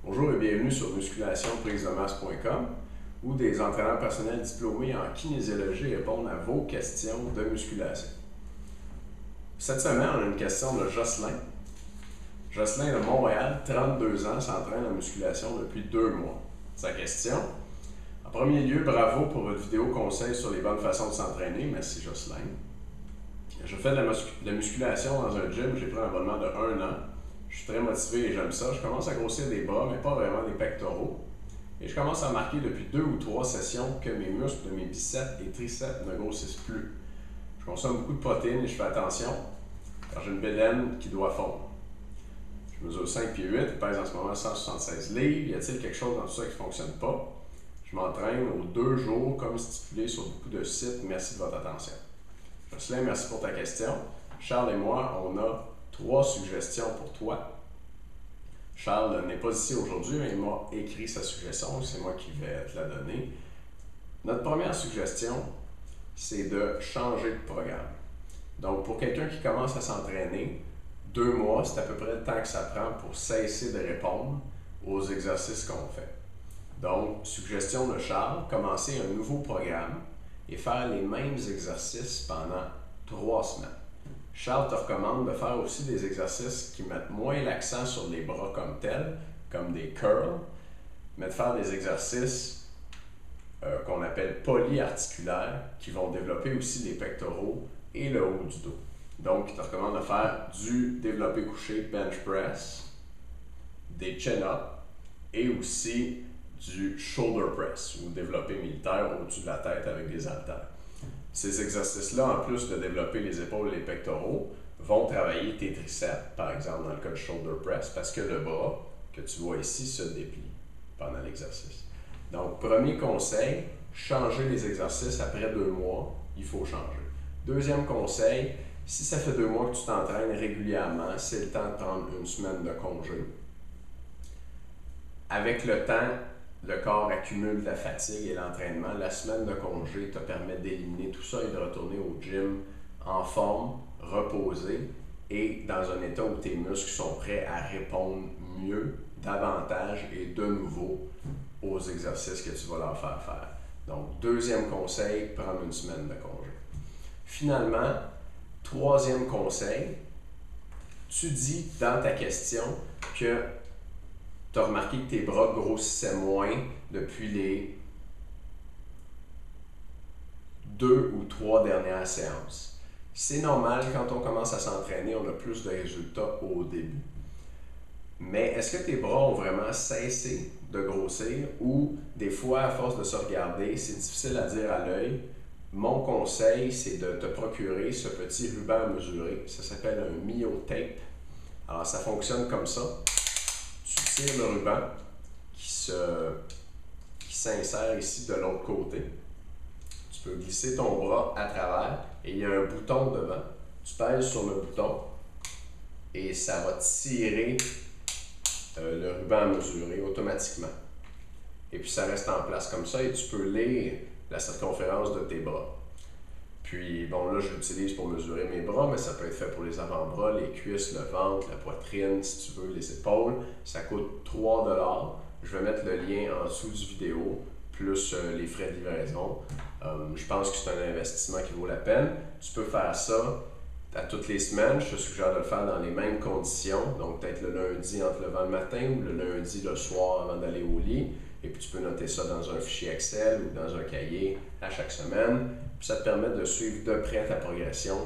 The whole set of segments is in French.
Bonjour et bienvenue sur musculationprisemasse.com où des entraîneurs personnels diplômés en kinésiologie répondent à vos questions de musculation. Cette semaine, on a une question de Jocelyn. Jocelyn de Montréal, 32 ans, s'entraîne en musculation depuis 2 mois. Sa question: en premier lieu, bravo pour votre vidéo conseil sur les bonnes façons de s'entraîner. Merci Jocelyn. Je fais de la musculation dans un gym, j'ai pris un abonnement de 1 an. Je suis très motivé et j'aime ça. Je commence à grossir des bras, mais pas vraiment des pectoraux. Et je commence à remarquer depuis 2 ou 3 sessions que mes muscles de mes biceps et triceps ne grossissent plus. Je consomme beaucoup de protéines et je fais attention, car j'ai une bédaine qui doit fondre. Je mesure 5 pieds 8, je pèse en ce moment 176 livres. Y a-t-il quelque chose dans tout ça qui ne fonctionne pas? Je m'entraîne aux 2 jours comme stipulé sur beaucoup de sites. Merci de votre attention. Jocelyn, merci pour ta question. Charles et moi, on a 3 suggestions pour toi. Charles n'est pas ici aujourd'hui, mais il m'a écrit sa suggestion. C'est moi qui vais te la donner. Notre première suggestion, c'est de changer de programme. Donc, pour quelqu'un qui commence à s'entraîner, 2 mois, c'est à peu près le temps que ça prend pour cesser de répondre aux exercices qu'on fait. Donc, suggestion de Charles, commencer un nouveau programme et faire les mêmes exercices pendant 3 semaines. Charles te recommande de faire aussi des exercices qui mettent moins l'accent sur les bras comme tels, comme des curls, mais de faire des exercices qu'on appelle polyarticulaires, qui vont développer aussi les pectoraux et le haut du dos. Donc, il te recommande de faire du développé couché bench press, des chin-ups et aussi du shoulder press ou développé militaire au-dessus de la tête avec des haltères. Ces exercices-là, en plus de développer les épaules et les pectoraux, vont travailler tes triceps, par exemple dans le cas du shoulder press, parce que le bras que tu vois ici se déplie pendant l'exercice. Donc, premier conseil, changer les exercices après 2 mois, il faut changer. Deuxième conseil, si ça fait 2 mois que tu t'entraînes régulièrement, c'est le temps de prendre 1 semaine de congé. Avec le temps, le corps accumule de la fatigue et l'entraînement. La semaine de congé te permet d'éliminer tout ça et de retourner au gym en forme, reposé et dans un état où tes muscles sont prêts à répondre mieux, davantage et de nouveau aux exercices que tu vas leur faire faire. Donc, deuxième conseil, prendre 1 semaine de congé. Finalement, troisième conseil, tu dis dans ta question que tu as remarqué que tes bras grossissaient moins depuis les 2 ou 3 dernières séances. C'est normal, quand on commence à s'entraîner, on a plus de résultats au début. Mais est-ce que tes bras ont vraiment cessé de grossir ou des fois, à force de se regarder, c'est difficile à dire à l'œil? Mon conseil, c'est de te procurer ce petit ruban à mesurer. Ça s'appelle un myotape. Alors, ça fonctionne comme ça. Tu tires le ruban qui s'insère ici de l'autre côté. Tu peux glisser ton bras à travers et il y a un bouton devant. Tu pèses sur le bouton et ça va tirer le ruban à mesurer automatiquement. Et puis ça reste en place comme ça et tu peux lire la circonférence de tes bras. Puis, bon, là, je l'utilise pour mesurer mes bras, mais ça peut être fait pour les avant-bras, les cuisses, le ventre, la poitrine, si tu veux, les épaules. Ça coûte 3 $. Je vais mettre le lien en dessous du vidéo, plus les frais de livraison. Je pense que c'est un investissement qui vaut la peine. Tu peux faire ça à toutes les semaines. Je te suggère de le faire dans les mêmes conditions. Donc, peut-être le lundi en te levant le matin ou le lundi le soir avant d'aller au lit. Et puis, tu peux noter ça dans un fichier Excel ou dans un cahier à chaque semaine. Puis, ça te permet de suivre de près ta progression,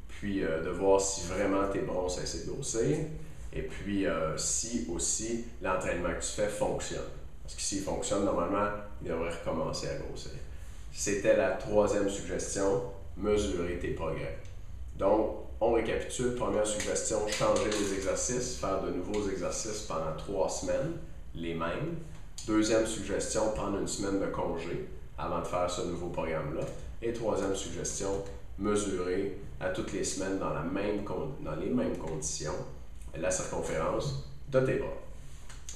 puis de voir si vraiment tes bras ont cessé de grossir. Et puis, si aussi l'entraînement que tu fais fonctionne. Parce que s'il fonctionne, normalement, il devrait recommencer à grossir. C'était la troisième suggestion, mesurer tes progrès. Donc, on récapitule. Première suggestion, changer les exercices, faire de nouveaux exercices pendant 3 semaines, les mêmes. Deuxième suggestion, prendre 1 semaine de congé avant de faire ce nouveau programme-là. Et troisième suggestion, mesurer à toutes les semaines dans les mêmes conditions la circonférence de tes bras.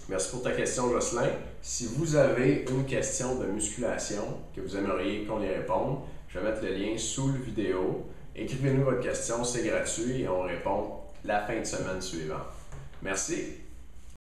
Merci pour ta question, Jocelyn. Si vous avez une question de musculation que vous aimeriez qu'on y réponde, je vais mettre le lien sous la vidéo. Écrivez-nous votre question, c'est gratuit et on répond la fin de semaine suivante. Merci.